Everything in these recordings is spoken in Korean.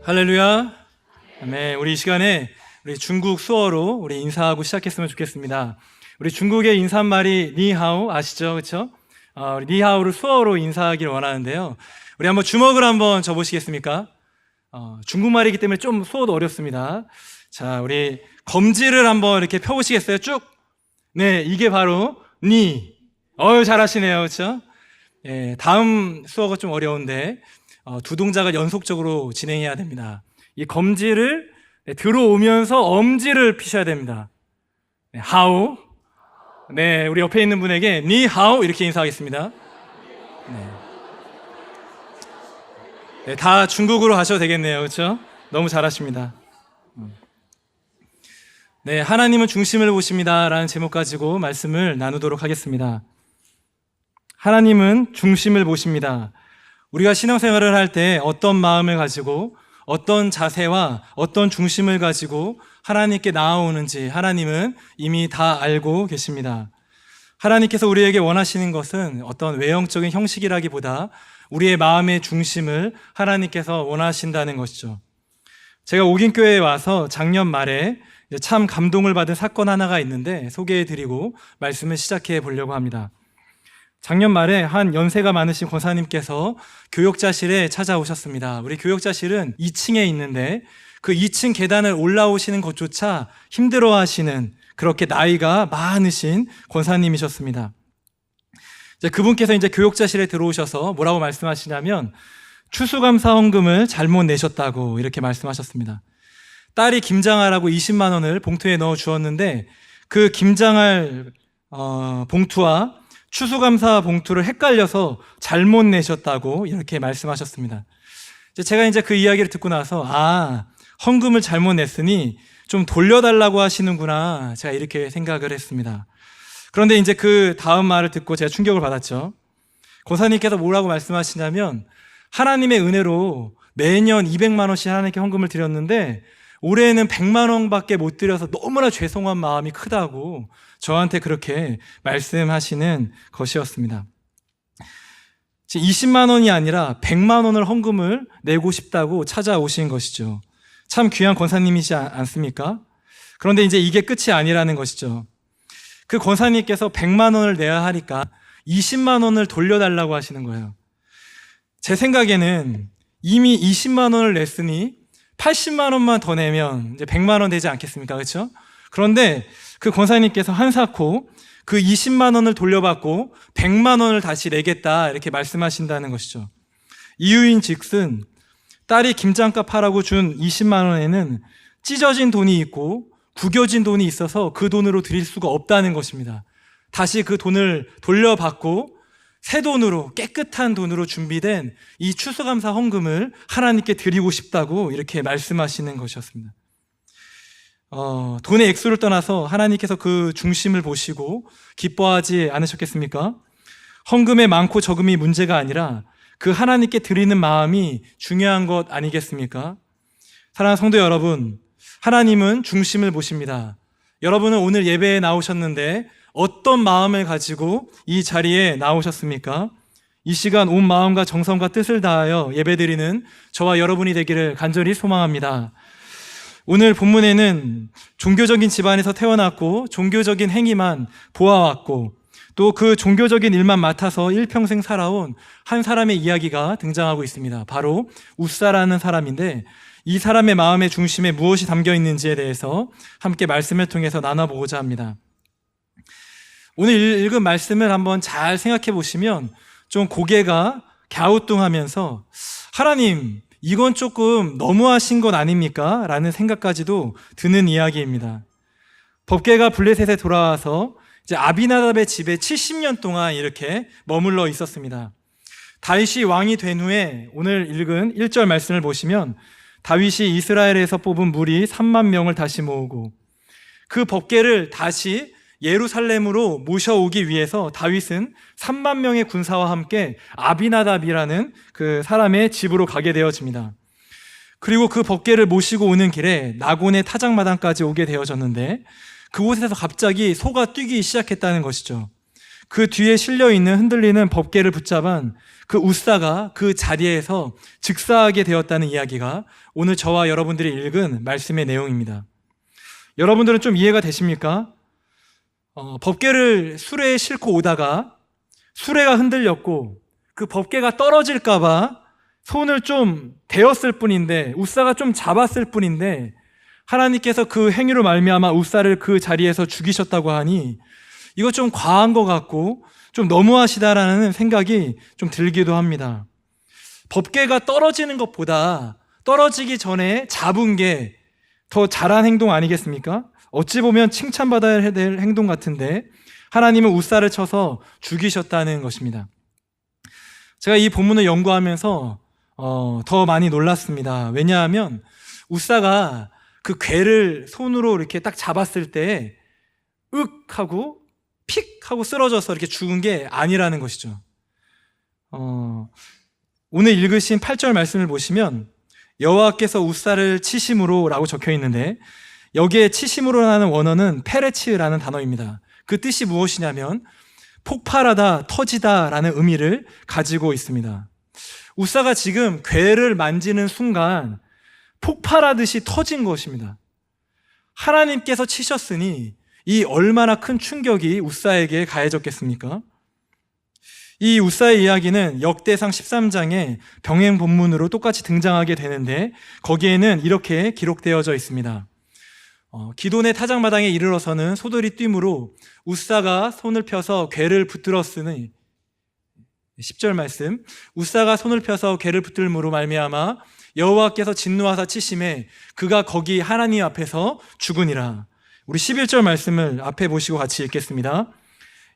할렐루야. 네, 우리 이 시간에 우리 중국 수어로 우리 인사하고 시작했으면 좋겠습니다. 우리 중국의 인사말이 니하오 아시죠? 그렇죠? 우리 니하오를 수어로 인사하기를 원하는데요. 우리 한번 주먹을 한번 줘보시겠습니까? 중국말이기 때문에 좀 수어도 어렵습니다. 자, 우리 검지를 한번 이렇게 펴보시겠어요? 쭉. 네, 이게 바로 니. 잘하시네요, 그렇죠? 예, 다음 수어가 좀 어려운데 두 동작을 연속적으로 진행해야 됩니다. 이 검지를 들어오면서 엄지를 피셔야 됩니다. 네, 하오. 네, 우리 옆에 있는 분에게 니 하오 이렇게 인사하겠습니다. 네, 다 중국어로 하셔도 되겠네요, 그렇죠? 너무 잘하십니다. 네, 하나님은 중심을 보십니다라는 제목 가지고 말씀을 나누도록 하겠습니다. 하나님은 중심을 보십니다. 우리가 신앙생활을 할 때 어떤 마음을 가지고 어떤 자세와 어떤 중심을 가지고 하나님께 나아오는지 하나님은 이미 다 알고 계십니다. 하나님께서 우리에게 원하시는 것은 어떤 외형적인 형식이라기보다 우리의 마음의 중심을 하나님께서 원하신다는 것이죠. 제가 옥인교회에 와서 작년 말에 참 감동을 받은 사건 하나가 있는데 소개해드리고 말씀을 시작해 보려고 합니다. 작년 말에 한 연세가 많으신 권사님께서 교역자실에 찾아오셨습니다. 우리 교역자실은 2층에 있는데 그 2층 계단을 올라오시는 것조차 힘들어하시는 그렇게 나이가 많으신 권사님이셨습니다. 그분께서 이제 교역자실에 들어오셔서 뭐라고 말씀하시냐면 추수감사 헌금을 잘못 내셨다고 이렇게 말씀하셨습니다. 딸이 김장하라고 20만 원을 봉투에 넣어 주었는데 그 김장할 봉투와 추수감사 봉투를 헷갈려서 잘못 내셨다고 이렇게 말씀하셨습니다. 제가 이제 그 이야기를 듣고 나서 헌금을 잘못 냈으니 좀 돌려달라고 하시는구나 제가 이렇게 생각을 했습니다. 그런데 이제 그 다음 말을 듣고 제가 충격을 받았죠. 고사님께서 뭐라고 말씀하시냐면 하나님의 은혜로 매년 200만 원씩 하나님께 헌금을 드렸는데 올해는 100만 원밖에 못 드려서 너무나 죄송한 마음이 크다고 저한테 그렇게 말씀하시는 것이었습니다. 20만 원이 아니라 100만 원을 헌금을 내고 싶다고 찾아오신 것이죠. 참 귀한 권사님이지 않습니까? 그런데 이제 이게 끝이 아니라는 것이죠. 그 권사님께서 100만 원을 내야 하니까 20만 원을 돌려달라고 하시는 거예요. 제 생각에는 이미 20만 원을 냈으니 80만 원만 더 내면 이제 100만 원 되지 않겠습니까? 그렇죠? 그런데 그 권사님께서 한사코 그 20만 원을 돌려받고 100만 원을 다시 내겠다 이렇게 말씀하신다는 것이죠. 이유인 즉슨 딸이 김장값 하라고 준 20만 원에는 찢어진 돈이 있고 구겨진 돈이 있어서 그 돈으로 드릴 수가 없다는 것입니다. 다시 그 돈을 돌려받고 새 돈으로 깨끗한 돈으로 준비된 이 추수감사 헌금을 하나님께 드리고 싶다고 이렇게 말씀하시는 것이었습니다. 돈의 액수를 떠나서 하나님께서 그 중심을 보시고 기뻐하지 않으셨겠습니까? 헌금의 많고 적음이 문제가 아니라 그 하나님께 드리는 마음이 중요한 것 아니겠습니까? 사랑하는 성도 여러분, 하나님은 중심을 보십니다. 여러분은 오늘 예배에 나오셨는데 어떤 마음을 가지고 이 자리에 나오셨습니까? 이 시간 온 마음과 정성과 뜻을 다하여 예배드리는 저와 여러분이 되기를 간절히 소망합니다. 오늘 본문에는 종교적인 집안에서 태어났고 종교적인 행위만 보아왔고 또 그 종교적인 일만 맡아서 일평생 살아온 한 사람의 이야기가 등장하고 있습니다. 바로 웃사라는 사람인데 이 사람의 마음의 중심에 무엇이 담겨 있는지에 대해서 함께 말씀을 통해서 나눠보고자 합니다. 오늘 읽은 말씀을 한번 잘 생각해 보시면 좀 고개가 갸우뚱하면서 하나님, 이건 조금 너무하신 것 아닙니까? 라는 생각까지도 드는 이야기입니다. 법궤가 블레셋에 돌아와서 이제 아비나답의 집에 70년 동안 이렇게 머물러 있었습니다. 다윗이 왕이 된 후에 오늘 읽은 1절 말씀을 보시면 다윗이 이스라엘에서 뽑은 무리 3만 명을 다시 모으고 그 법궤를 다시 예루살렘으로 모셔오기 위해서 다윗은 3만 명의 군사와 함께 아비나답이라는 그 사람의 집으로 가게 되어집니다. 그리고 그 법궤를 모시고 오는 길에 나곤의 타작마당까지 오게 되어졌는데 그곳에서 갑자기 소가 뛰기 시작했다는 것이죠. 그 뒤에 실려있는 흔들리는 법궤를 붙잡은 그 우사가 그 자리에서 즉사하게 되었다는 이야기가 오늘 저와 여러분들이 읽은 말씀의 내용입니다. 여러분들은 좀 이해가 되십니까? 법궤를 수레에 싣고 오다가 수레가 흔들렸고 그 법궤가 떨어질까봐 손을 좀 대었을 뿐인데, 우사가 좀 잡았을 뿐인데, 하나님께서 그 행위로 말미암아 우사를 그 자리에서 죽이셨다고 하니 이거 좀 과한 것 같고 좀 너무하시다라는 생각이 좀 들기도 합니다. 법궤가 떨어지는 것보다 떨어지기 전에 잡은 게 더 잘한 행동 아니겠습니까? 어찌 보면 칭찬받아야 될 행동 같은데 하나님은 우사를 쳐서 죽이셨다는 것입니다. 제가 이 본문을 연구하면서 더 많이 놀랐습니다. 왜냐하면 우사가 그 궤를 손으로 이렇게 딱 잡았을 때 윽 하고 픽 하고 쓰러져서 이렇게 죽은 게 아니라는 것이죠. 오늘 읽으신 8절 말씀을 보시면 여호와께서 우사를 치심으로 라고 적혀 있는데, 여기에 치심으로라는 원어는 페레츠라는 단어입니다. 그 뜻이 무엇이냐면 폭발하다, 터지다 라는 의미를 가지고 있습니다. 우사가 지금 궤를 만지는 순간 폭발하듯이 터진 것입니다. 하나님께서 치셨으니 이 얼마나 큰 충격이 우사에게 가해졌겠습니까? 이 우사의 이야기는 역대상 13장의 병행 본문으로 똑같이 등장하게 되는데, 거기에는 이렇게 기록되어져 있습니다. 기돈의 타작마당에 이르러서는 소들이 뛰므로 우사가 손을 펴서 궤를 붙들었으니, 10절 말씀, 우사가 손을 펴서 궤를 붙들므로 말미암아 여호와께서 진노하사 치심에 그가 거기 하나님 앞에서 죽으니라. 우리 11절 말씀을 앞에 보시고 같이 읽겠습니다.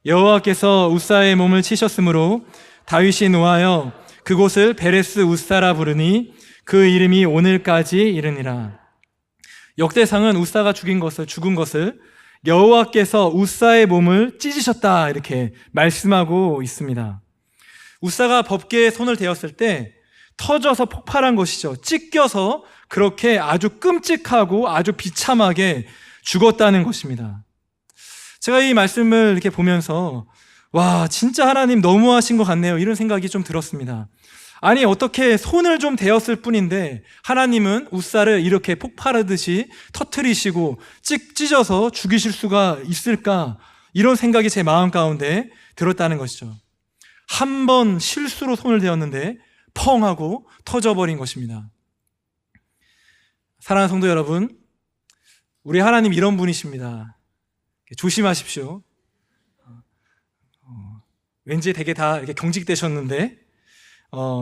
여호와께서 우사의 몸을 치셨으므로 다윗이 노하여 그곳을 베레스 우사라 부르니 그 이름이 오늘까지 이르니라. 역대상은 우사가 죽은 것을 여호와께서 우사의 몸을 찢으셨다 이렇게 말씀하고 있습니다. 우사가 법궤에 손을 대었을 때 터져서 폭발한 것이죠. 찢겨서 그렇게 아주 끔찍하고 아주 비참하게 죽었다는 것입니다. 제가 이 말씀을 이렇게 보면서 와, 진짜 하나님 너무하신 것 같네요, 이런 생각이 좀 들었습니다. 아니, 어떻게 손을 좀 대었을 뿐인데 하나님은 우사를 이렇게 폭발하듯이 터뜨리시고 찢어서 죽이실 수가 있을까, 이런 생각이 제 마음 가운데 들었다는 것이죠. 한 번 실수로 손을 대었는데 펑 하고 터져버린 것입니다. 사랑하는 성도 여러분, 우리 하나님 이런 분이십니다. 조심하십시오. 왠지 되게 다 이렇게 경직되셨는데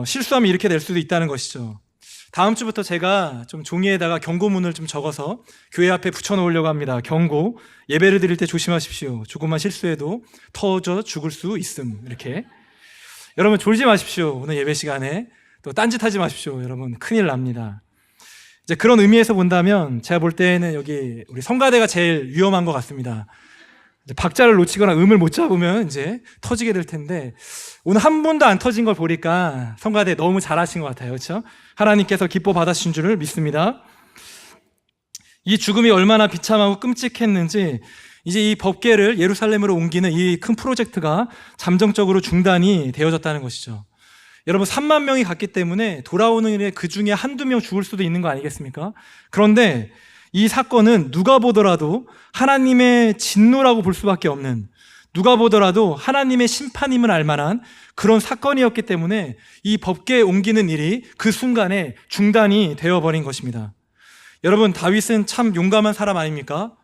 실수하면 이렇게 될 수도 있다는 것이죠. 다음 주부터 제가 좀 종이에다가 경고문을 좀 적어서 교회 앞에 붙여놓으려고 합니다. 경고, 예배를 드릴 때 조심하십시오. 조금만 실수해도 터져 죽을 수 있음, 이렇게. 여러분 졸지 마십시오. 오늘 예배 시간에 또 딴짓하지 마십시오. 여러분 큰일 납니다. 이제 그런 의미에서 본다면 제가 볼 때는 여기 우리 성가대가 제일 위험한 것 같습니다. 이제 박자를 놓치거나 음을 못 잡으면 이제 터지게 될 텐데, 오늘 한 번도 안 터진 걸 보니까 성가대 너무 잘하신 것 같아요. 그렇죠? 하나님께서 기뻐 받으신 줄을 믿습니다. 이 죽음이 얼마나 비참하고 끔찍했는지 이제 이 법궤를 예루살렘으로 옮기는 이 큰 프로젝트가 잠정적으로 중단이 되어졌다는 것이죠. 여러분 3만 명이 갔기 때문에 돌아오는 일에 그 중에 한두 명 죽을 수도 있는 거 아니겠습니까? 그런데 이 사건은 누가 보더라도 하나님의 진노라고 볼 수밖에 없는, 누가 보더라도 하나님의 심판임을 알 만한 그런 사건이었기 때문에 이 법궤에 옮기는 일이 그 순간에 중단이 되어버린 것입니다. 여러분 다윗은 참 용감한 사람 아닙니까?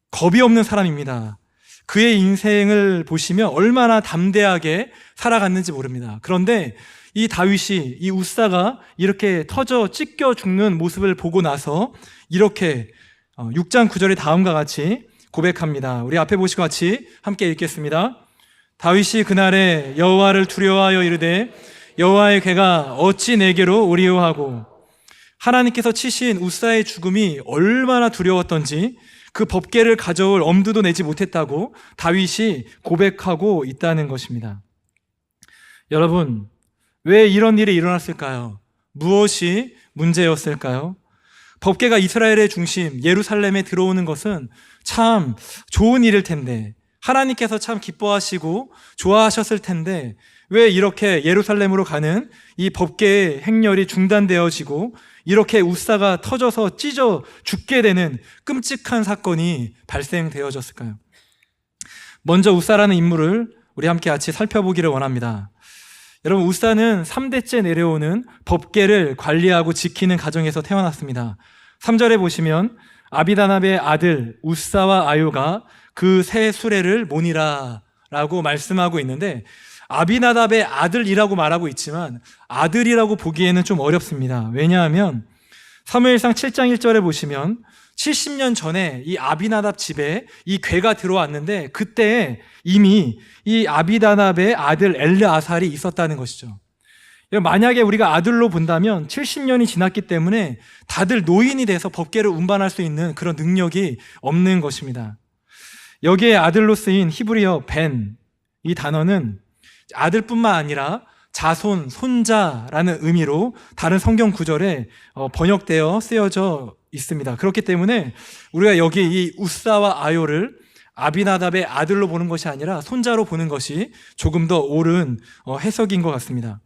겁이 없는 사람입니다. 그의 인생을 보시면 얼마나 담대하게 살아갔는지 모릅니다. 그런데 이 다윗이, 이 우사가 이렇게 터져 찢겨 죽는 모습을 보고 나서 이렇게 6장 9절의 다음과 같이 고백합니다. 우리 앞에 보시고 같이 함께 읽겠습니다. 다윗이 그날에 여호와를 두려워하여 이르되 여호와의 궤가 어찌 내게로 오리오 하고, 하나님께서 치신 우사의 죽음이 얼마나 두려웠던지 그 법궤를 가져올 엄두도 내지 못했다고 다윗이 고백하고 있다는 것입니다. 여러분, 왜 이런 일이 일어났을까요? 무엇이 문제였을까요? 법궤가 이스라엘의 중심 예루살렘에 들어오는 것은 참 좋은 일일 텐데 하나님께서 참 기뻐하시고 좋아하셨을 텐데 왜 이렇게 예루살렘으로 가는 이 법궤의 행렬이 중단되어지고 이렇게 우사가 터져서 찢어 죽게 되는 끔찍한 사건이 발생되어졌을까요? 먼저 우사라는 인물을 우리 함께 같이 살펴보기를 원합니다. 여러분, 우사는 3대째 내려오는 법궤를 관리하고 지키는 가정에서 태어났습니다. 3절에 보시면 아비다납의 아들 우사와 아요가 그 세 수레를 모니라 라고 말씀하고 있는데, 아비나답의 아들이라고 말하고 있지만 아들이라고 보기에는 좀 어렵습니다. 왜냐하면 사무엘상 7장 1절에 보시면 70년 전에 이 아비나답 집에 이 궤가 들어왔는데 그때 이미 이 아비다납의 아들 엘르아살이 있었다는 것이죠. 만약에 우리가 아들로 본다면 70년이 지났기 때문에 다들 노인이 돼서 법궤를 운반할 수 있는 그런 능력이 없는 것입니다. 여기에 아들로 쓰인 히브리어 벤, 이 단어는 아들뿐만 아니라 자손, 손자라는 의미로 다른 성경 구절에 번역되어 쓰여져 있습니다. 그렇기 때문에 우리가 여기 이 우사와 아요를 아비나답의 아들로 보는 것이 아니라 손자로 보는 것이 조금 더 옳은 해석인 것 같습니다.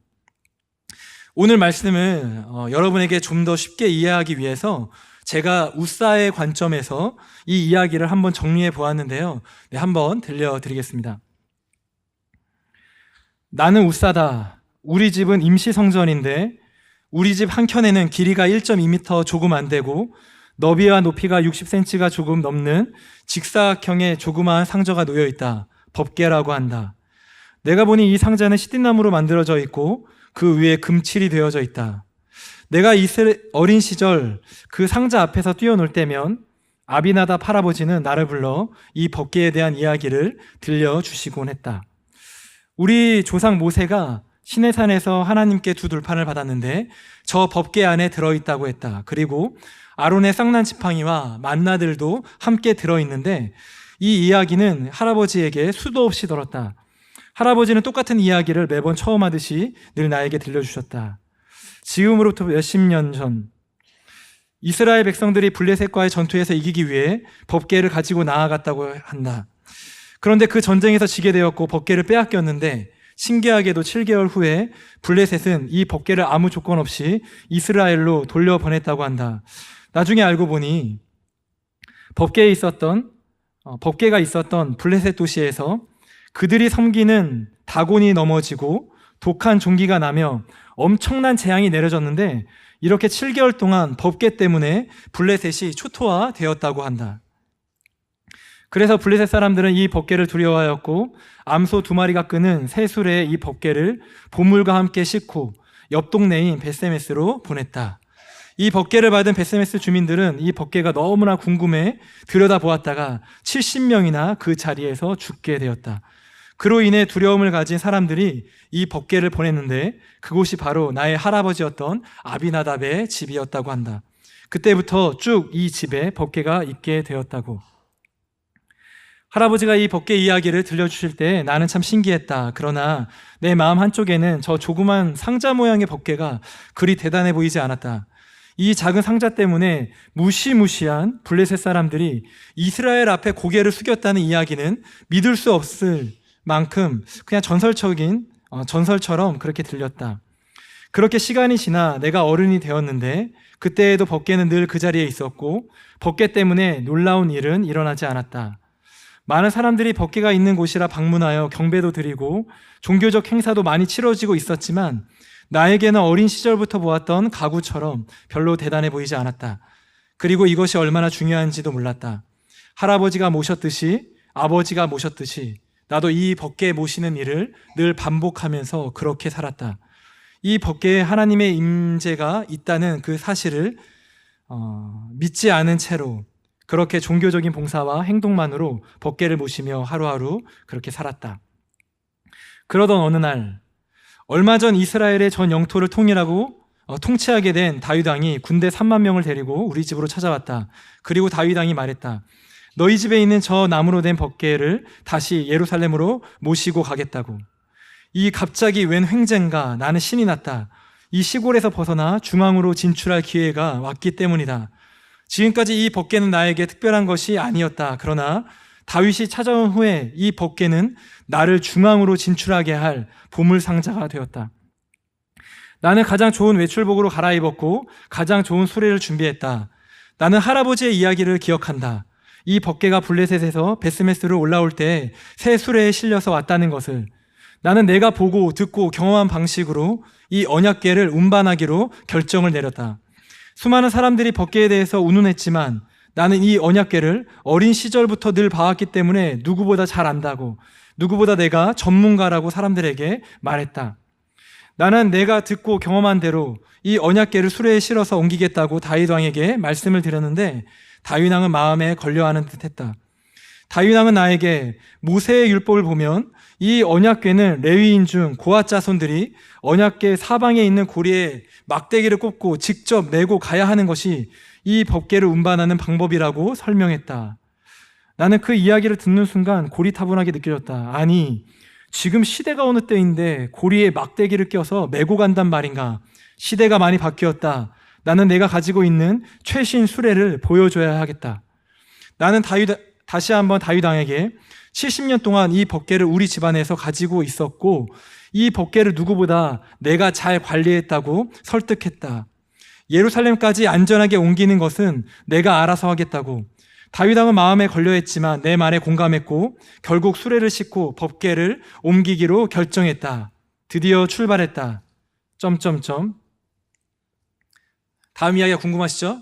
오늘 말씀을 여러분에게 좀 더 쉽게 이해하기 위해서 제가 우사의 관점에서 이 이야기를 한번 정리해 보았는데요. 네, 한번 들려드리겠습니다. 나는 우사다. 우리 집은 임시성전인데 우리 집 한켠에는 길이가 1.2m 조금 안 되고 너비와 높이가 60cm가 조금 넘는 직사각형의 조그마한 상자가 놓여있다. 법궤라고 한다. 내가 보니 이 상자는 시딘나무로 만들어져 있고 그 위에 금칠이 되어져 있다. 내가 어린 시절 그 상자 앞에서 뛰어놀 때면 아비나답 할아버지는 나를 불러 이 법궤에 대한 이야기를 들려주시곤 했다. 우리 조상 모세가 시내산에서 하나님께 두 돌판을 받았는데 저 법궤 안에 들어있다고 했다. 그리고 아론의 쌍난 지팡이와 만나들도 함께 들어있는데 이 이야기는 할아버지에게 수도 없이 들었다. 할아버지는 똑같은 이야기를 매번 처음 하듯이 늘 나에게 들려주셨다. 지금으로부터 몇십 년 전 이스라엘 백성들이 블레셋과의 전투에서 이기기 위해 법궤를 가지고 나아갔다고 한다. 그런데 그 전쟁에서 지게 되었고 법궤를 빼앗겼는데 신기하게도 7개월 후에 블레셋은 이 법궤를 아무 조건 없이 이스라엘로 돌려보냈다고 한다. 나중에 알고 보니 법궤가 있었던 블레셋 도시에서 그들이 섬기는 다곤이 넘어지고 독한 종기가 나며 엄청난 재앙이 내려졌는데 이렇게 7개월 동안 법궤 때문에 블레셋이 초토화되었다고 한다. 그래서 블레셋 사람들은 이 법궤를 두려워하였고 암소 2마리가 끄는 새 수레에 이 법궤를 보물과 함께 싣고 옆 동네인 벳세메스로 보냈다. 이 법궤를 받은 벳세메스 주민들은 이 법궤가 너무나 궁금해 들여다보았다가 70명이나 그 자리에서 죽게 되었다. 그로 인해 두려움을 가진 사람들이 이 법궤를 보냈는데 그곳이 바로 나의 할아버지였던 아비나답의 집이었다고 한다. 그때부터 쭉 이 집에 법궤가 있게 되었다고. 할아버지가 이 법궤 이야기를 들려주실 때 나는 참 신기했다. 그러나 내 마음 한쪽에는 저 조그만 상자 모양의 법궤가 그리 대단해 보이지 않았다. 이 작은 상자 때문에 무시무시한 블레셋 사람들이 이스라엘 앞에 고개를 숙였다는 이야기는 믿을 수 없을 만큼 그냥 전설처럼 그렇게 들렸다. 그렇게 시간이 지나 내가 어른이 되었는데 그때에도 법궤는 늘 그 자리에 있었고 법궤 때문에 놀라운 일은 일어나지 않았다. 많은 사람들이 법궤가 있는 곳이라 방문하여 경배도 드리고 종교적 행사도 많이 치러지고 있었지만 나에게는 어린 시절부터 보았던 가구처럼 별로 대단해 보이지 않았다. 그리고 이것이 얼마나 중요한지도 몰랐다. 할아버지가 모셨듯이 아버지가 모셨듯이 나도 이 법궤 모시는 일을 늘 반복하면서 그렇게 살았다. 이 법궤에 하나님의 임재가 있다는 그 사실을 믿지 않은 채로 그렇게 종교적인 봉사와 행동만으로 법궤를 모시며 하루하루 그렇게 살았다. 그러던 어느 날 얼마 전 이스라엘의 전 영토를 통치하게 된 다윗 왕이 군대 3만 명을 데리고 우리 집으로 찾아왔다. 그리고 다윗 왕이 말했다. 너희 집에 있는 저 나무로 된 법궤를 다시 예루살렘으로 모시고 가겠다고. 이 갑자기 웬 횡재인가. 나는 신이 났다. 이 시골에서 벗어나 중앙으로 진출할 기회가 왔기 때문이다. 지금까지 이 법궤는 나에게 특별한 것이 아니었다. 그러나 다윗이 찾아온 후에 이 법궤는 나를 중앙으로 진출하게 할 보물상자가 되었다. 나는 가장 좋은 외출복으로 갈아입었고 가장 좋은 수레를 준비했다. 나는 할아버지의 이야기를 기억한다. 이 법궤가 블레셋에서 베스메스로 올라올 때 새 수레에 실려서 왔다는 것을. 나는 내가 보고 듣고 경험한 방식으로 이 언약궤를 운반하기로 결정을 내렸다. 수많은 사람들이 법궤에 대해서 운운했지만 나는 이 언약궤를 어린 시절부터 늘 봐왔기 때문에 누구보다 잘 안다고, 누구보다 내가 전문가라고 사람들에게 말했다. 나는 내가 듣고 경험한 대로 이 언약궤를 수레에 실어서 옮기겠다고 다윗 왕에게 말씀을 드렸는데 다윗 왕은 마음에 걸려하는 듯했다. 다윗 왕은 나에게 모세의 율법을 보면 이 언약궤는 레위인 중 고앗 자손들이 언약궤 사방에 있는 고리에 막대기를 꽂고 직접 메고 가야 하는 것이 이 법궤를 운반하는 방법이라고 설명했다. 나는 그 이야기를 듣는 순간 고리타분하게 느껴졌다. 아니, 지금 시대가 어느 때인데 고리에 막대기를 껴서 메고 간단 말인가? 시대가 많이 바뀌었다. 나는 내가 가지고 있는 최신 수레를 보여줘야 하겠다. 나는 다시 한번 다윗 왕에게 70년 동안 이 법궤를 우리 집안에서 가지고 있었고 이 법궤를 누구보다 내가 잘 관리했다고 설득했다. 예루살렘까지 안전하게 옮기는 것은 내가 알아서 하겠다고. 다윗 왕은 마음에 걸려했지만 내 말에 공감했고 결국 수레를 싣고 법궤를 옮기기로 결정했다. 드디어 출발했다. 다음 이야기가 궁금하시죠?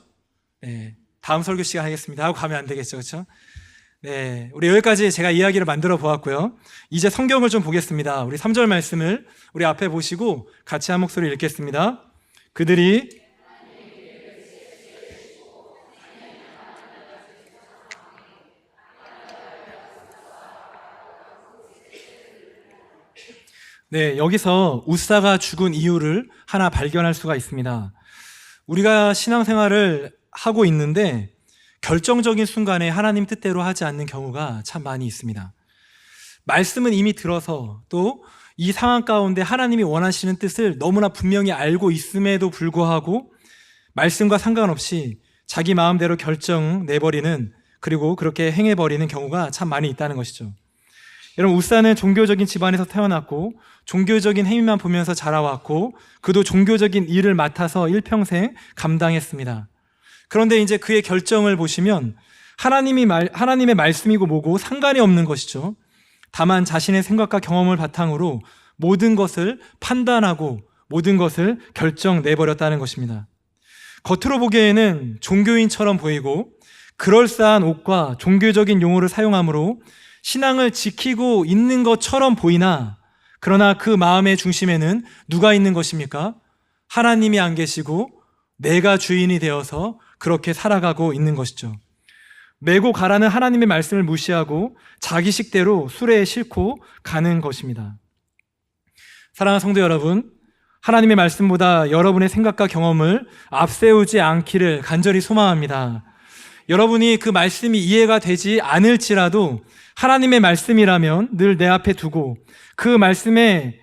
네, 다음 설교 시간 하겠습니다 하고 가면 안 되겠죠, 그렇죠? 네, 우리 여기까지 제가 이야기를 만들어 보았고요. 이제 성경을 좀 보겠습니다. 우리 3절 말씀을 우리 앞에 보시고 같이 한 목소리 읽겠습니다. 그들이 네, 여기서 우사가 죽은 이유를 하나 발견할 수가 있습니다. 우리가 신앙생활을 하고 있는데 결정적인 순간에 하나님 뜻대로 하지 않는 경우가 참 많이 있습니다. 말씀은 이미 들어서 또 이 상황 가운데 하나님이 원하시는 뜻을 너무나 분명히 알고 있음에도 불구하고 말씀과 상관없이 자기 마음대로 결정 내버리는, 그리고 그렇게 행해버리는 경우가 참 많이 있다는 것이죠. 여러분, 우사는 종교적인 집안에서 태어났고 종교적인 행위만 보면서 자라왔고 그도 종교적인 일을 맡아서 일평생 감당했습니다. 그런데 이제 그의 결정을 보시면 하나님의 말씀이고 뭐고 상관이 없는 것이죠. 다만 자신의 생각과 경험을 바탕으로 모든 것을 판단하고 모든 것을 결정 내버렸다는 것입니다. 겉으로 보기에는 종교인처럼 보이고 그럴싸한 옷과 종교적인 용어를 사용함으로 신앙을 지키고 있는 것처럼 보이나, 그러나 그 마음의 중심에는 누가 있는 것입니까? 하나님이 안 계시고 내가 주인이 되어서 그렇게 살아가고 있는 것이죠. 메고 가라는 하나님의 말씀을 무시하고 자기 식대로 수레에 싣고 가는 것입니다. 사랑하는 성도 여러분, 하나님의 말씀보다 여러분의 생각과 경험을 앞세우지 않기를 간절히 소망합니다. 여러분이 그 말씀이 이해가 되지 않을지라도 하나님의 말씀이라면 늘 내 앞에 두고 그 말씀에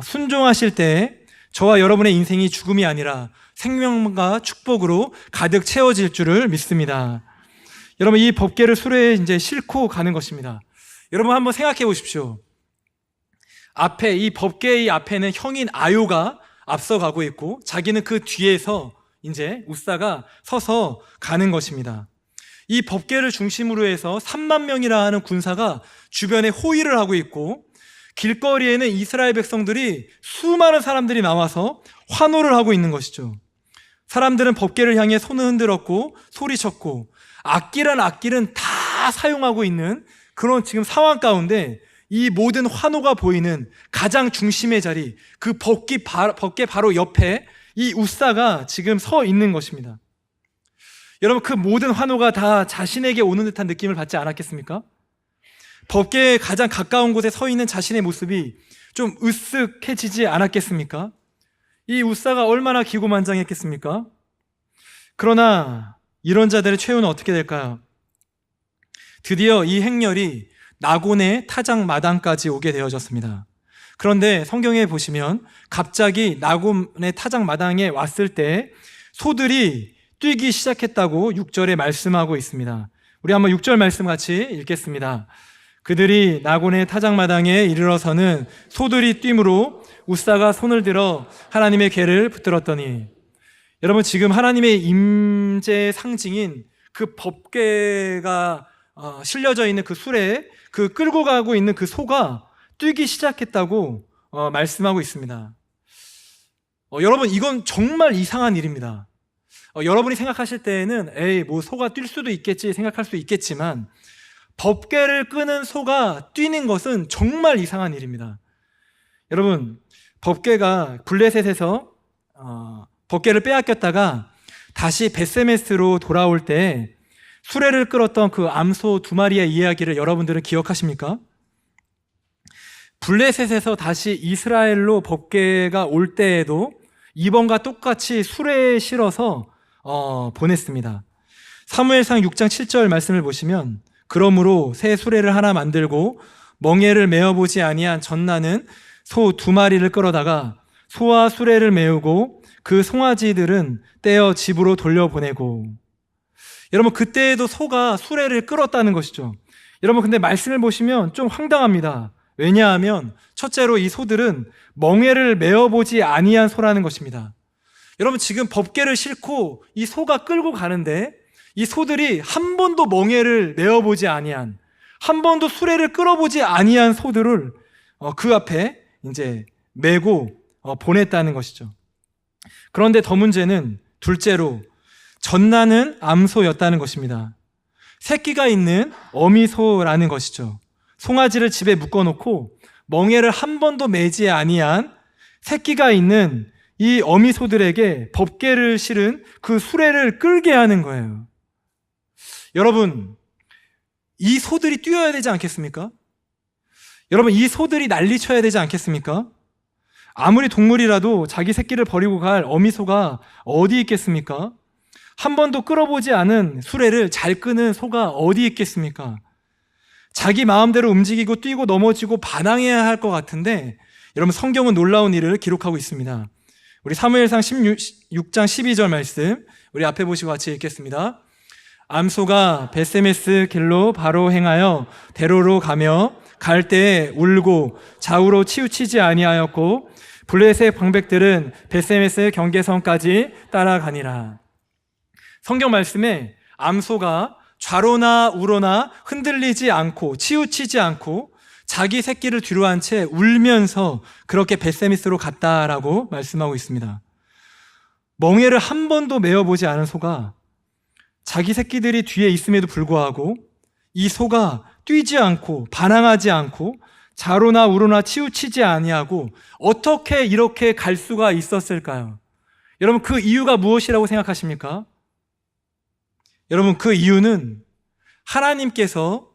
순종하실 때 저와 여러분의 인생이 죽음이 아니라 생명과 축복으로 가득 채워질 줄을 믿습니다. 여러분, 이 법궤를 수레에 이제 싣고 가는 것입니다. 여러분 한번 생각해 보십시오. 이 법궤의 앞에는 형인 아요가 앞서가고 있고 자기는 그 뒤에서 이제 우사가 서서 가는 것입니다. 이 법궤를 중심으로 해서 3만 명이라 하는 군사가 주변에 호위를 하고 있고 길거리에는 이스라엘 백성들이 수많은 사람들이 나와서 환호를 하고 있는 것이죠. 사람들은 법궤를 향해 손을 흔들었고 소리쳤고 악기는 다 사용하고 있는 그런 지금 상황 가운데 이 모든 환호가 보이는 가장 중심의 자리, 그 법궤 바로 옆에 이 우사가 지금 서 있는 것입니다. 여러분, 그 모든 환호가 다 자신에게 오는 듯한 느낌을 받지 않았겠습니까? 법궤에 가장 가까운 곳에 서 있는 자신의 모습이 좀 으쓱해지지 않았겠습니까? 이 우사가 얼마나 기고만장했겠습니까? 그러나 이런 자들의 최후는 어떻게 될까요? 드디어 이 행렬이 나곤의 타작 마당까지 오게 되어졌습니다. 그런데 성경에 보시면 갑자기 나곤의 타작 마당에 왔을 때 소들이 뛰기 시작했다고 6절에 말씀하고 있습니다. 우리 한번 6절 말씀 같이 읽겠습니다. 그들이 나곤의 타작마당에 이르러서는 소들이 뛰므로 웃사가 손을 들어 하나님의 궤를 붙들었더니, 여러분 지금 하나님의 임재의 상징인 그 법궤가 실려져 있는 그 수레에 그 끌고 가고 있는 그 소가 뛰기 시작했다고 말씀하고 있습니다. 여러분 이건 정말 이상한 일입니다. 여러분이 생각하실 때에는 에이 뭐 소가 뛸 수도 있겠지 생각할 수 있겠지만, 법궤를 끄는 소가 뛰는 것은 정말 이상한 일입니다. 여러분 법궤가 블레셋에서 법궤를 빼앗겼다가 다시 벳세메스로 돌아올 때 수레를 끌었던 그 암소 2마리의 이야기를 여러분들은 기억하십니까? 블레셋에서 다시 이스라엘로 법궤가 올 때에도 이번과 똑같이 수레에 실어서 보냈습니다. 사무엘상 6장 7절 말씀을 보시면, 그러므로 새 수레를 하나 만들고 멍에를 메어보지 아니한 전나는 소 2마리를 끌어다가 소와 수레를 메우고 그 송아지들은 떼어 집으로 돌려보내고. 여러분 그때에도 소가 수레를 끌었다는 것이죠. 여러분 근데 말씀을 보시면 좀 황당합니다. 왜냐하면 첫째로 이 소들은 멍에를 메어보지 아니한 소라는 것입니다. 여러분 지금 법궤를 싣고 이 소가 끌고 가는데 이 소들이 한 번도 멍에를 메어보지 아니한, 한 번도 수레를 끌어보지 아니한 소들을 그 앞에 이제 메고 보냈다는 것이죠. 그런데 더 문제는 둘째로 전나는 암소였다는 것입니다. 새끼가 있는 어미소라는 것이죠. 송아지를 집에 묶어놓고 멍에를 한 번도 매지 아니한 새끼가 있는 이 어미소들에게 법궤를 실은 그 수레를 끌게 하는 거예요. 여러분, 이 소들이 뛰어야 되지 않겠습니까? 여러분, 이 소들이 난리쳐야 되지 않겠습니까? 아무리 동물이라도 자기 새끼를 버리고 갈 어미소가 어디 있겠습니까? 한 번도 끌어보지 않은 수레를 잘 끄는 소가 어디 있겠습니까? 자기 마음대로 움직이고 뛰고 넘어지고 반항해야 할 것 같은데, 여러분 성경은 놀라운 일을 기록하고 있습니다. 우리 사무엘상 6장 12절 말씀 우리 앞에 보시고 같이 읽겠습니다. 암소가 벳세메스 길로 바로 행하여 대로로 가며 갈 때에 울고 좌우로 치우치지 아니하였고 블레셋 방백들은 벳세메스 경계선까지 따라가니라. 성경 말씀에 암소가 좌로나 우로나 흔들리지 않고 치우치지 않고 자기 새끼를 뒤로 한 채 울면서 그렇게 벳세메스로 갔다라고 말씀하고 있습니다. 멍에를 한 번도 메어보지 않은 소가 자기 새끼들이 뒤에 있음에도 불구하고 이 소가 뛰지 않고 반항하지 않고 좌로나 우로나 치우치지 아니하고 어떻게 이렇게 갈 수가 있었을까요? 여러분 그 이유가 무엇이라고 생각하십니까? 여러분 그 이유는 하나님께서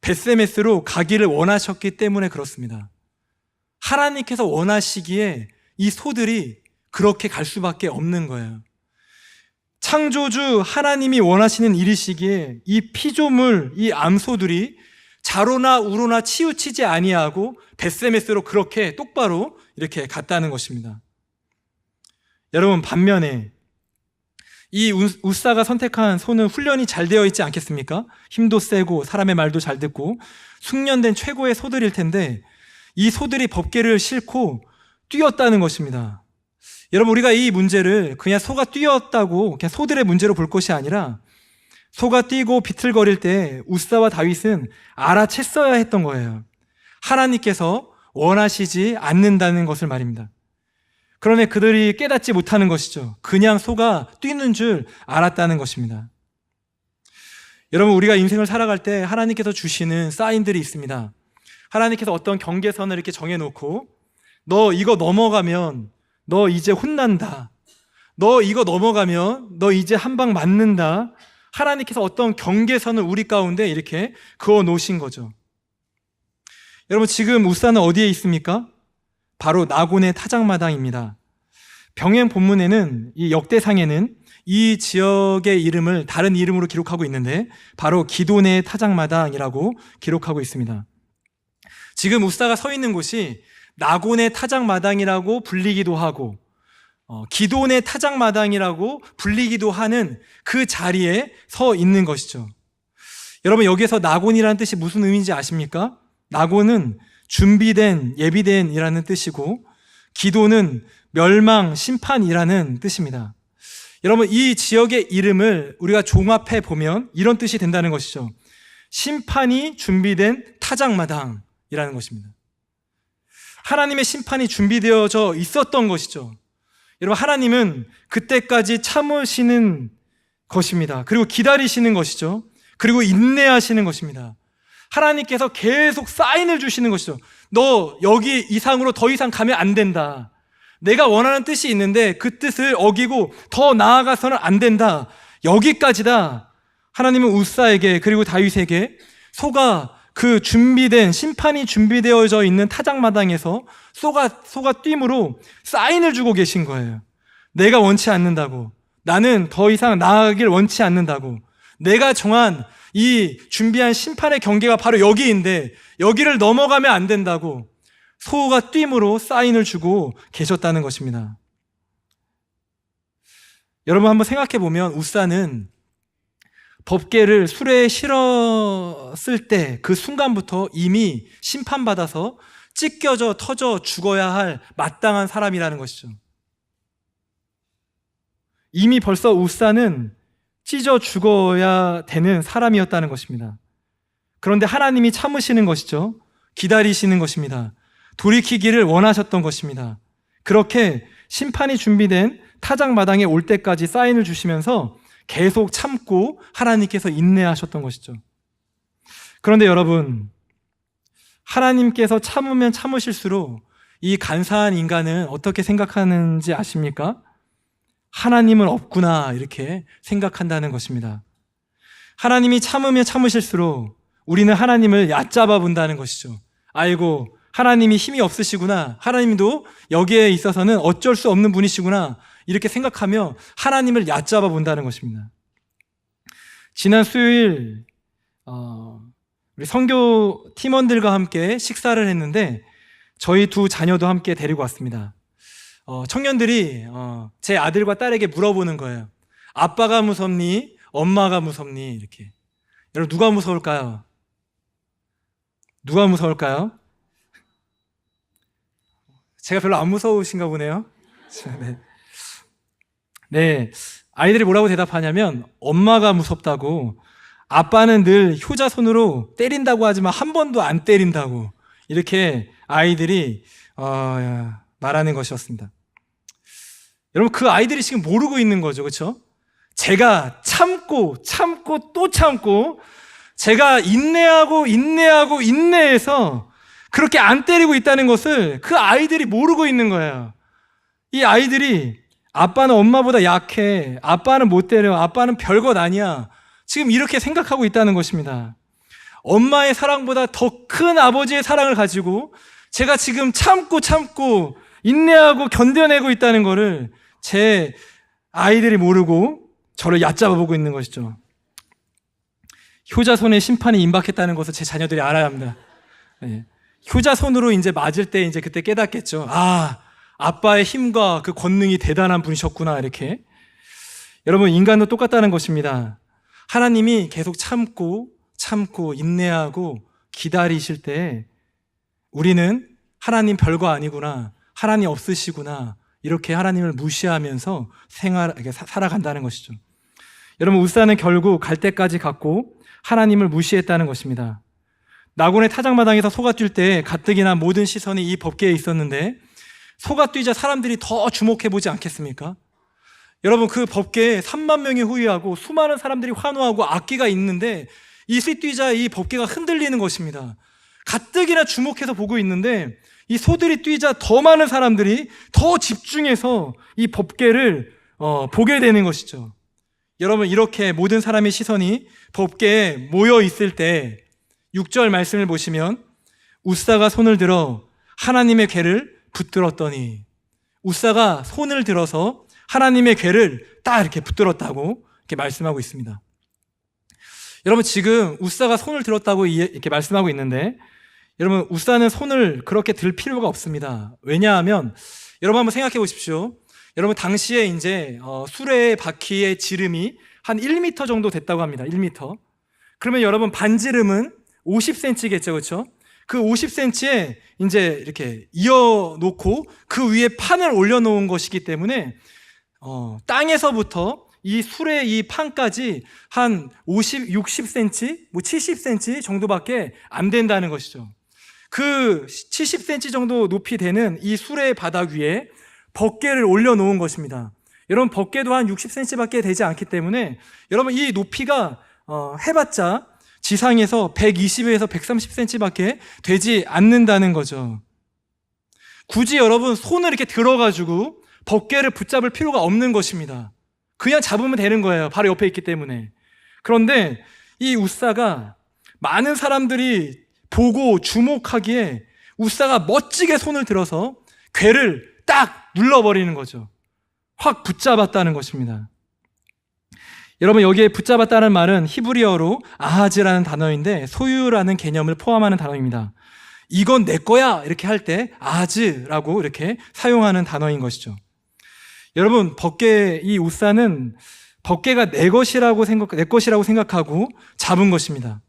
벳세메스로 가기를 원하셨기 때문에 그렇습니다. 하나님께서 원하시기에 이 소들이 그렇게 갈 수밖에 없는 거예요. 창조주 하나님이 원하시는 일이시기에 이 피조물, 이 암소들이 좌로나 우로나 치우치지 아니하고 벳세메스로 그렇게 똑바로 이렇게 갔다는 것입니다. 여러분 반면에 이 웃사가 선택한 소는 훈련이 잘 되어 있지 않겠습니까? 힘도 세고 사람의 말도 잘 듣고 숙련된 최고의 소들일 텐데 이 소들이 법궤를 싣고 뛰었다는 것입니다. 여러분 우리가 이 문제를 그냥 소가 뛰었다고 그냥 소들의 문제로 볼 것이 아니라 소가 뛰고 비틀거릴 때 웃사와 다윗은 알아챘어야 했던 거예요. 하나님께서 원하시지 않는다는 것을 말입니다. 그러나 그들이 깨닫지 못하는 것이죠. 그냥 소가 뛰는 줄 알았다는 것입니다. 여러분 우리가 인생을 살아갈 때 하나님께서 주시는 사인들이 있습니다. 하나님께서 어떤 경계선을 이렇게 정해놓고 너 이거 넘어가면 너 이제 혼난다. 너 이거 넘어가면 너 이제 한 방 맞는다. 하나님께서 어떤 경계선을 우리 가운데 이렇게 그어 놓으신 거죠. 여러분 지금 웃사는 어디에 있습니까? 바로 나곤의 타작마당입니다. 병행 본문에는 이 역대상에는 이 지역의 이름을 다른 이름으로 기록하고 있는데 바로 기돈의 타작마당이라고 기록하고 있습니다. 지금 웃사가 서 있는 곳이 나곤의 타작마당이라고 불리기도 하고 기돈의 타작마당이라고 불리기도 하는 그 자리에 서 있는 것이죠. 여러분 여기에서 나곤이라는 뜻이 무슨 의미인지 아십니까? 나곤은 준비된, 예비된 이라는 뜻이고 기도는 멸망, 심판이라는 뜻입니다. 여러분 이 지역의 이름을 우리가 종합해 보면 이런 뜻이 된다는 것이죠. 심판이 준비된 타작마당이라는 것입니다. 하나님의 심판이 준비되어져 있었던 것이죠. 여러분 하나님은 그때까지 참으시는 것입니다. 그리고 기다리시는 것이죠. 그리고 인내하시는 것입니다. 하나님께서 계속 사인을 주시는 것이죠. 너 여기 이상으로 더 이상 가면 안 된다. 내가 원하는 뜻이 있는데 그 뜻을 어기고 더 나아가서는 안 된다. 여기까지다. 하나님은 우사에게 그리고 다윗에게 소가 그 준비된 심판이 준비되어져 있는 타작마당에서 소가 뛰므로 사인을 주고 계신 거예요. 내가 원치 않는다고. 나는 더 이상 나아가길 원치 않는다고. 내가 정한 이 준비한 심판의 경계가 바로 여기인데 여기를 넘어가면 안 된다고 소가 뛰므로 사인을 주고 계셨다는 것입니다. 여러분 한번 생각해 보면 우사는 법궤를 수레에 실었을 때 그 순간부터 이미 심판받아서 찢겨져 터져 죽어야 할 마땅한 사람이라는 것이죠. 이미 벌써 우사는 찢어 죽어야 되는 사람이었다는 것입니다. 그런데 하나님이 참으시는 것이죠. 기다리시는 것입니다. 돌이키기를 원하셨던 것입니다. 그렇게 심판이 준비된 타작마당에 올 때까지 사인을 주시면서 계속 참고 하나님께서 인내하셨던 것이죠. 그런데 여러분, 하나님께서 참으면 참으실수록 이 간사한 인간은 어떻게 생각하는지 아십니까? 하나님은 없구나 이렇게 생각한다는 것입니다. 하나님이 참으면 참으실수록 우리는 하나님을 얕잡아 본다는 것이죠. 아이고 하나님이 힘이 없으시구나, 하나님도 여기에 있어서는 어쩔 수 없는 분이시구나 이렇게 생각하며 하나님을 얕잡아 본다는 것입니다. 지난 수요일 우리 선교 팀원들과 함께 식사를 했는데 저희 두 자녀도 함께 데리고 왔습니다. 청년들이 제 아들과 딸에게 물어보는 거예요. 아빠가 무섭니? 엄마가 무섭니? 이렇게. 여러분 누가 무서울까요? 누가 무서울까요? 제가 별로 안 무서우신가 보네요. 네, 아이들이 뭐라고 대답하냐면 엄마가 무섭다고, 아빠는 늘 효자손으로 때린다고 하지만 한 번도 안 때린다고 이렇게 아이들이 말하는 것이었습니다. 여러분 그 아이들이 지금 모르고 있는 거죠, 그렇죠? 제가 참고 또 참고 제가 인내해서 그렇게 안 때리고 있다는 것을 그 아이들이 모르고 있는 거예요. 이 아이들이 아빠는 엄마보다 약해, 아빠는 못 때려, 아빠는 별것 아니야, 지금 이렇게 생각하고 있다는 것입니다. 엄마의 사랑보다 더 큰 아버지의 사랑을 가지고 제가 지금 참고 인내하고 견뎌내고 있다는 것을 제 아이들이 모르고 저를 얕잡아 보고 있는 것이죠. 효자손의 심판이 임박했다는 것을 제 자녀들이 알아야 합니다. 네. 효자손으로 이제 맞을 때 이제 그때 깨닫겠죠. 아, 아빠의 힘과 그 권능이 대단한 분이셨구나 이렇게. 여러분 인간도 똑같다는 것입니다. 하나님이 계속 참고 인내하고 기다리실 때 우리는 하나님 별거 아니구나, 하나님 없으시구나 이렇게 하나님을 무시하면서 살아간다는 것이죠. 여러분 우사는 결국 갈 때까지 갔고 하나님을 무시했다는 것입니다. 나곤의 타작마당에서 소가 뛸 때 가뜩이나 모든 시선이 이 법궤에 있었는데 소가 뛰자 사람들이 더 주목해 보지 않겠습니까? 여러분 그 법궤에 3만 명이 후회하고 수많은 사람들이 환호하고 악기가 있는데 이 소 뛰자 이 법궤가 흔들리는 것입니다. 가뜩이나 주목해서 보고 있는데 이 소들이 뛰자 더 많은 사람들이 더 집중해서 이 법궤를 보게 되는 것이죠. 여러분 이렇게 모든 사람의 시선이 법궤에 모여 있을 때 6절 말씀을 보시면 우사가 손을 들어 하나님의 궤를 붙들었더니, 우사가 손을 들어서 하나님의 궤를 딱 이렇게 붙들었다고 이렇게 말씀하고 있습니다. 여러분 지금 우사가 손을 들었다고 이렇게 말씀하고 있는데 여러분 우사는 손을 그렇게 들 필요가 없습니다. 왜냐하면 여러분 한번 생각해 보십시오. 여러분 당시에 이제 수레 바퀴의 지름이 한 1m 정도 됐다고 합니다. 1m. 그러면 여러분 반지름은 50cm겠죠, 그렇죠? 그 50cm에 이제 이렇게 이어놓고 그 위에 판을 올려놓은 것이기 때문에 땅에서부터 이 술의 이 판까지 한 50, 60cm, 뭐 70cm 정도밖에 안 된다는 것이죠. 그 70cm 정도 높이 되는 이 술의 바닥 위에 덮개를 올려놓은 것입니다. 여러분, 덮개도 한 60cm밖에 되지 않기 때문에 여러분 이 높이가 해봤자 지상에서 120에서 130cm밖에 되지 않는다는 거죠. 굳이 여러분 손을 이렇게 들어가지고 덮개를 붙잡을 필요가 없는 것입니다. 그냥 잡으면 되는 거예요. 바로 옆에 있기 때문에. 그런데 이 우사가 많은 사람들이 보고 주목하기에 우사가 멋지게 손을 들어서 궤를 딱 눌러버리는 거죠. 확 붙잡았다는 것입니다. 여러분, 여기에 붙잡았다는 말은 히브리어로 아하즈라는 단어인데 소유라는 개념을 포함하는 단어입니다. 이건 내 거야 이렇게 할 때 아하즈라고 이렇게 사용하는 단어인 것이죠. 여러분, 이 우사는 덮개가 내 것이라고 생각하고 잡은 것입니다.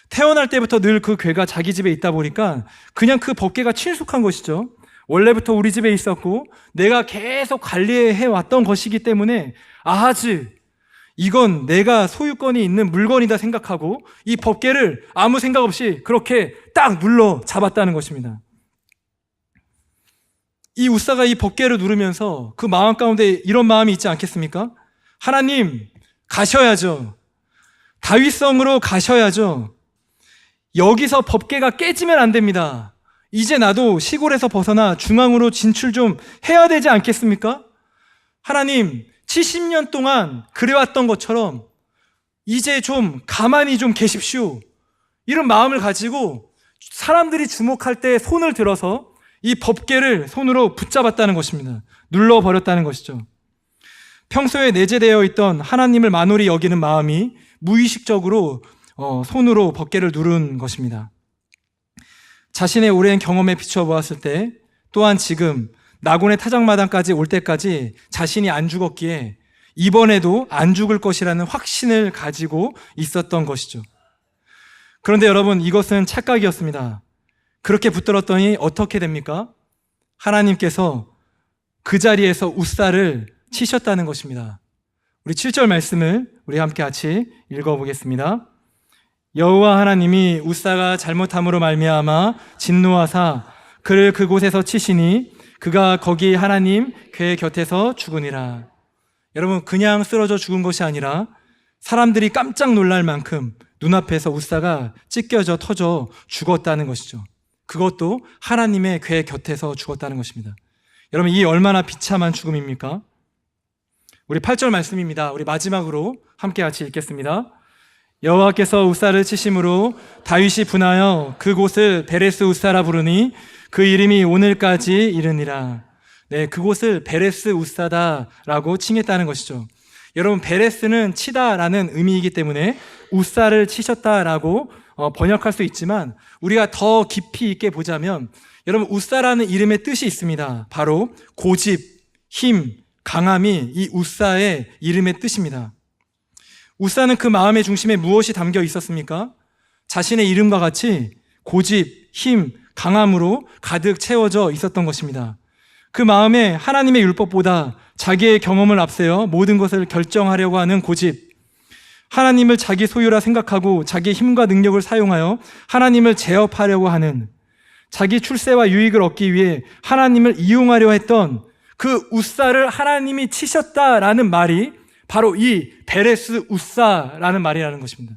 태어날 때부터 늘 그 궤가 자기 집에 있다 보니까 그냥 그 덮개가 친숙한 것이죠. 원래부터 우리 집에 있었고 내가 계속 관리해 왔던 것이기 때문에 아하즈, 이건 내가 소유권이 있는 물건이다 생각하고 이 덮개를 아무 생각 없이 그렇게 딱 눌러 잡았다는 것입니다. 이 우사가 이 덮개를 누르면서 그 마음 가운데 이런 마음이 있지 않겠습니까? 하나님, 가셔야죠. 다윗성으로 가셔야죠. 여기서 덮개가 깨지면 안 됩니다. 이제 나도 시골에서 벗어나 중앙으로 진출 좀 해야 되지 않겠습니까? 하나님, 70년 동안 그래왔던 것처럼 이제 좀 가만히 좀 계십시오. 이런 마음을 가지고 사람들이 주목할 때 손을 들어서 이 덮개를 손으로 붙잡았다는 것입니다. 눌러버렸다는 것이죠. 평소에 내재되어 있던 하나님을 만홀히 여기는 마음이 무의식적으로 손으로 덮개를 누른 것입니다. 자신의 오랜 경험에 비춰보았을 때 또한 지금 나곤의 타작마당까지 올 때까지 자신이 안 죽었기에 이번에도 안 죽을 것이라는 확신을 가지고 있었던 것이죠. 그런데 여러분, 이것은 착각이었습니다. 그렇게 붙들었더니 어떻게 됩니까? 하나님께서 그 자리에서 우사를 치셨다는 것입니다. 우리 7절 말씀을 우리 함께 같이 읽어보겠습니다. 여호와 하나님이 우사가 잘못함으로 말미암아 진노하사 그를 그곳에서 치시니 그가 거기 하나님 궤 곁에서 죽으니라. 여러분, 그냥 쓰러져 죽은 것이 아니라 사람들이 깜짝 놀랄 만큼 눈앞에서 우사가 찢겨져 터져 죽었다는 것이죠. 그것도 하나님의 궤 곁에서 죽었다는 것입니다. 여러분, 이 얼마나 비참한 죽음입니까? 우리 8절 말씀입니다. 우리 마지막으로 함께 같이 읽겠습니다. 여호와께서 우사를 치심으로 다윗이 분하여 그곳을 베레스 우사라 부르니 그 이름이 오늘까지 이르니라. 네, 그곳을 베레스 우사다라고 칭했다는 것이죠. 여러분, 베레스는 치다라는 의미이기 때문에 우사를 치셨다라고 번역할 수 있지만 우리가 더 깊이 있게 보자면 여러분, 우사라는 이름의 뜻이 있습니다. 바로 고집, 힘, 강함이 이 우사의 이름의 뜻입니다. 우사는 그 마음의 중심에 무엇이 담겨 있었습니까? 자신의 이름과 같이 고집, 힘, 강함으로 가득 채워져 있었던 것입니다. 그 마음에 하나님의 율법보다 자기의 경험을 앞세워 모든 것을 결정하려고 하는 고집, 하나님을 자기 소유라 생각하고 자기의 힘과 능력을 사용하여 하나님을 제어하려고 하는, 자기 출세와 유익을 얻기 위해 하나님을 이용하려 했던 그 우사를 하나님이 치셨다라는 말이 바로 이 베레스 우사라는 말이라는 것입니다.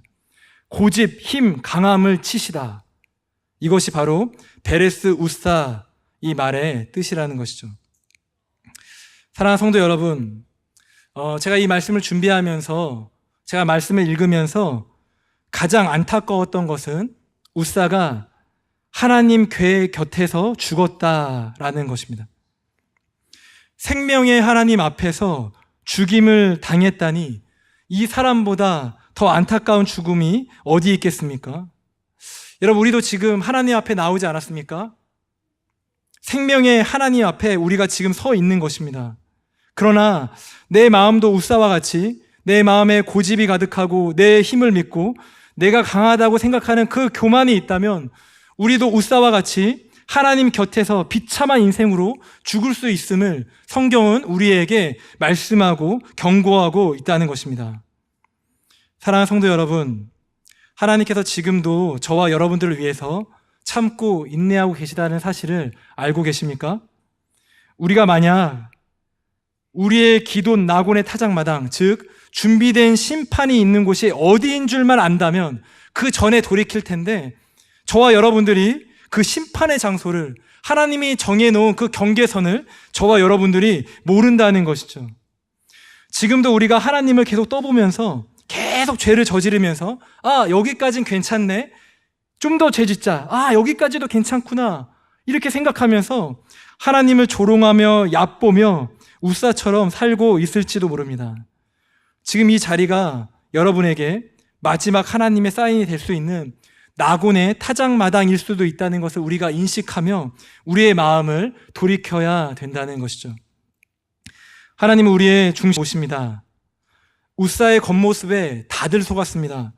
고집, 힘, 강함을 치시다. 이것이 바로 베레스 우사, 이 말의 뜻이라는 것이죠. 사랑하는 성도 여러분, 제가 이 말씀을 준비하면서, 제가 말씀을 읽으면서 가장 안타까웠던 것은 우사가 하나님 궤 곁에서 죽었다라는 것입니다. 생명의 하나님 앞에서 죽임을 당했다니 이 사람보다 더 안타까운 죽음이 어디 있겠습니까? 여러분, 우리도 지금 하나님 앞에 나오지 않았습니까? 생명의 하나님 앞에 우리가 지금 서 있는 것입니다. 그러나 내 마음도 우사와 같이 내 마음에 고집이 가득하고 내 힘을 믿고 내가 강하다고 생각하는 그 교만이 있다면 우리도 웃사와 같이 하나님 곁에서 비참한 인생으로 죽을 수 있음을 성경은 우리에게 말씀하고 경고하고 있다는 것입니다. 사랑하는 성도 여러분, 하나님께서 지금도 저와 여러분들을 위해서 참고 인내하고 계시다는 사실을 알고 계십니까? 우리가 만약 우리의 기도 낙원의 타작마당, 즉 준비된 심판이 있는 곳이 어디인 줄만 안다면 그 전에 돌이킬 텐데, 저와 여러분들이 그 심판의 장소를, 하나님이 정해놓은 그 경계선을 저와 여러분들이 모른다는 것이죠. 지금도 우리가 하나님을 계속 떠보면서 계속 죄를 저지르면서 여기까진 괜찮네, 좀 더 죄 짓자, 여기까지도 괜찮구나, 이렇게 생각하면서 하나님을 조롱하며 얕보며 웃사처럼 살고 있을지도 모릅니다. 지금 이 자리가 여러분에게 마지막 하나님의 사인이 될 수 있는 낙원의 타작마당일 수도 있다는 것을 우리가 인식하며 우리의 마음을 돌이켜야 된다는 것이죠. 하나님은 우리의 중심 보십니다. 웃사의 겉모습에 다들 속았습니다.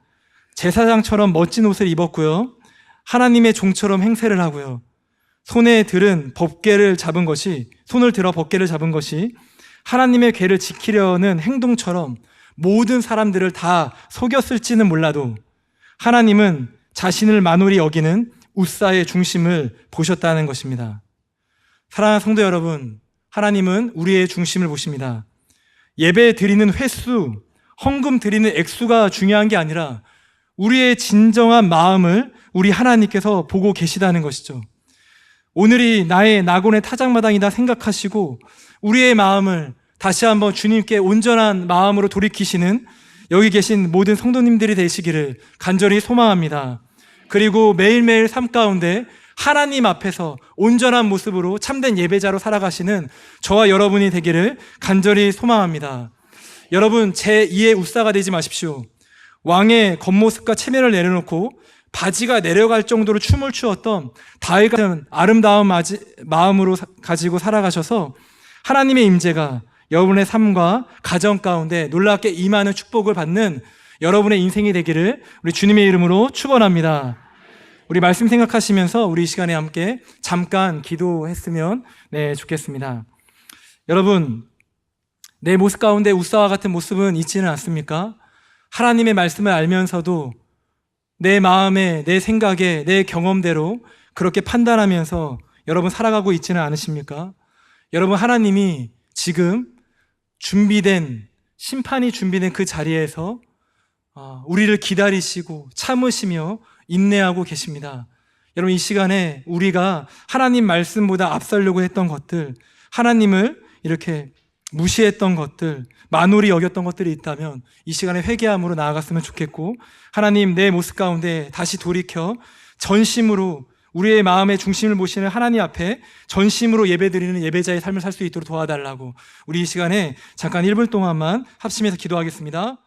제사장처럼 멋진 옷을 입었고요, 하나님의 종처럼 행세를 하고요, 손을 들어 법궤를 잡은 것이 하나님의 궤를 지키려는 행동처럼 모든 사람들을 다 속였을지는 몰라도 하나님은 자신을 만홀히 여기는 웃사의 중심을 보셨다는 것입니다. 사랑하는 성도 여러분, 하나님은 우리의 중심을 보십니다. 예배 드리는 횟수, 헌금 드리는 액수가 중요한 게 아니라 우리의 진정한 마음을 우리 하나님께서 보고 계시다는 것이죠. 오늘이 나의 낙원의 타작마당이다 생각하시고 우리의 마음을 다시 한번 주님께 온전한 마음으로 돌이키시는 여기 계신 모든 성도님들이 되시기를 간절히 소망합니다. 그리고 매일매일 삶 가운데 하나님 앞에서 온전한 모습으로 참된 예배자로 살아가시는 저와 여러분이 되기를 간절히 소망합니다. 여러분, 제2의 웃사가 되지 마십시오. 왕의 겉모습과 체면을 내려놓고 바지가 내려갈 정도로 춤을 추었던 다윗 같은 아름다운 마음으로 가지고 살아가셔서 하나님의 임재가 여러분의 삶과 가정 가운데 놀랍게 임하는 축복을 받는 여러분의 인생이 되기를 우리 주님의 이름으로 축원합니다. 우리 말씀 생각하시면서 우리 이 시간에 함께 잠깐 기도했으면 좋겠습니다. 여러분, 내 모습 가운데 웃사와 같은 모습은 있지는 않습니까? 하나님의 말씀을 알면서도 내 마음에, 내 생각에, 내 경험대로 그렇게 판단하면서 여러분 살아가고 있지는 않으십니까? 여러분, 하나님이 지금 심판이 준비된 그 자리에서 우리를 기다리시고 참으시며 인내하고 계십니다. 여러분, 이 시간에 우리가 하나님 말씀보다 앞서려고 했던 것들, 하나님을 이렇게 무시했던 것들, 만홀히 여겼던 것들이 있다면 이 시간에 회개함으로 나아갔으면 좋겠고, 하나님, 내 모습 가운데 다시 돌이켜 전심으로 우리의 마음의 중심을 보시는 하나님 앞에 전심으로 예배드리는 예배자의 삶을 살 수 있도록 도와달라고 우리 이 시간에 잠깐 1분 동안만 합심해서 기도하겠습니다.